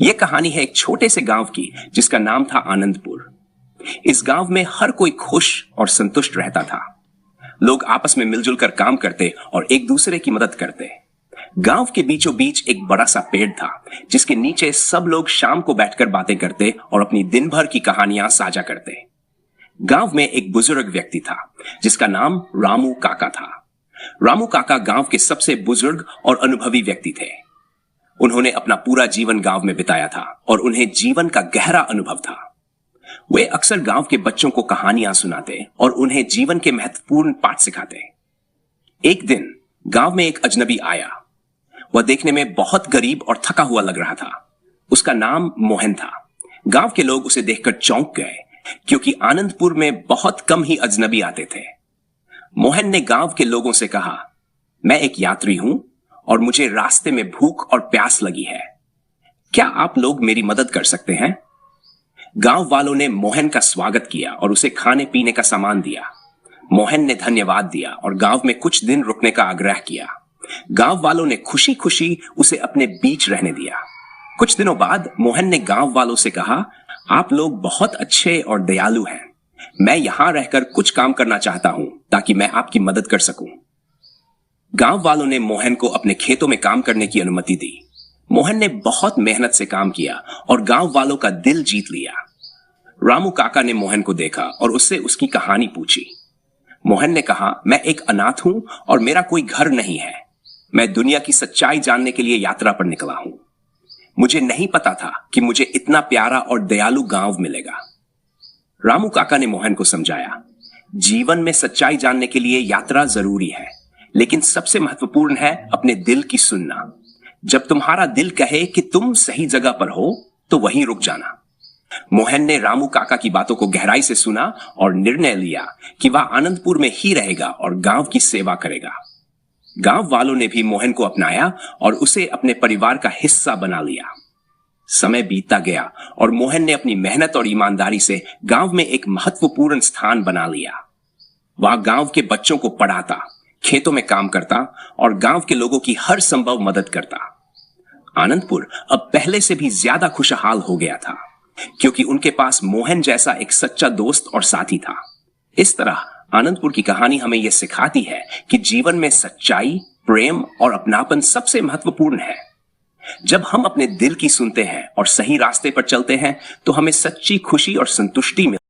यह कहानी है एक छोटे से गांव की जिसका नाम था आनंदपुर। इस गांव में हर कोई खुश और संतुष्ट रहता था। लोग आपस में मिलजुल कर काम करते और एक दूसरे की मदद करते। गांव के बीचों बीच एक बड़ा सा पेड़ था जिसके नीचे सब लोग शाम को बैठकर बातें करते और अपनी दिन भर की कहानियां साझा करते। गांव में एक बुजुर्ग व्यक्ति था जिसका नाम रामू काका था। रामू काका गांव के सबसे बुजुर्ग और अनुभवी व्यक्ति थे। उन्होंने अपना पूरा जीवन गांव में बिताया था और उन्हें जीवन का गहरा अनुभव था। वे अक्सर गांव के बच्चों को कहानियां सुनाते और उन्हें जीवन के महत्वपूर्ण पाठ सिखाते। एक दिन गांव में एक अजनबी आया। वह देखने में बहुत गरीब और थका हुआ लग रहा था। उसका नाम मोहन था। गांव के लोग उसे देखकर चौंक गए क्योंकि आनंदपुर में बहुत कम ही अजनबी आते थे। मोहन ने गांव के लोगों से कहा, मैं एक यात्री हूं और मुझे रास्ते में भूख और प्यास लगी है। क्या आप लोग मेरी मदद कर सकते हैं? गांव वालों ने मोहन का स्वागत किया और उसे खाने पीने का सामान दिया। मोहन ने धन्यवाद दिया और गांव में कुछ दिन रुकने का आग्रह किया। गांव वालों ने खुशी खुशी उसे अपने बीच रहने दिया। कुछ दिनों बाद मोहन ने गांव वालों से कहा, आप लोग बहुत अच्छे और दयालु हैं। मैं यहां रहकर कुछ काम करना चाहता हूं ताकि मैं आपकी मदद कर सकूं। गांव वालों ने मोहन को अपने खेतों में काम करने की अनुमति दी। मोहन ने बहुत मेहनत से काम किया और गांव वालों का दिल जीत लिया। रामू काका ने मोहन को देखा और उससे उसकी कहानी पूछी। मोहन ने कहा, मैं एक अनाथ हूं और मेरा कोई घर नहीं है। मैं दुनिया की सच्चाई जानने के लिए यात्रा पर निकला हूं। मुझे नहीं पता था कि मुझे इतना प्यारा और दयालु गांव मिलेगा। रामू काका ने मोहन को समझाया, जीवन में सच्चाई जानने के लिए यात्रा जरूरी है, लेकिन सबसे महत्वपूर्ण है अपने दिल की सुनना। जब तुम्हारा दिल कहे कि तुम सही जगह पर हो तो वहीं रुक जाना। मोहन ने रामू काका की बातों को गहराई से सुना और निर्णय लिया कि वह आनंदपुर में ही रहेगा और गांव की सेवा करेगा। गांव वालों ने भी मोहन को अपनाया और उसे अपने परिवार का हिस्सा बना लिया। समय बीतता गया और मोहन ने अपनी मेहनत और ईमानदारी से गांव में एक महत्वपूर्ण स्थान बना लिया। वह गांव के बच्चों को पढ़ाता, खेतों में काम करता और गांव के लोगों की हर संभव मदद करता। आनंदपुर अब पहले से भी ज्यादा खुशहाल हो गया था क्योंकि उनके पास मोहन जैसा एक सच्चा दोस्त और साथी था। इस तरह आनंदपुर की कहानी हमें यह सिखाती है कि जीवन में सच्चाई, प्रेम और अपनापन सबसे महत्वपूर्ण है। जब हम अपने दिल की सुनते हैं और सही रास्ते पर चलते हैं तो हमें सच्ची खुशी और संतुष्टि मिलती है।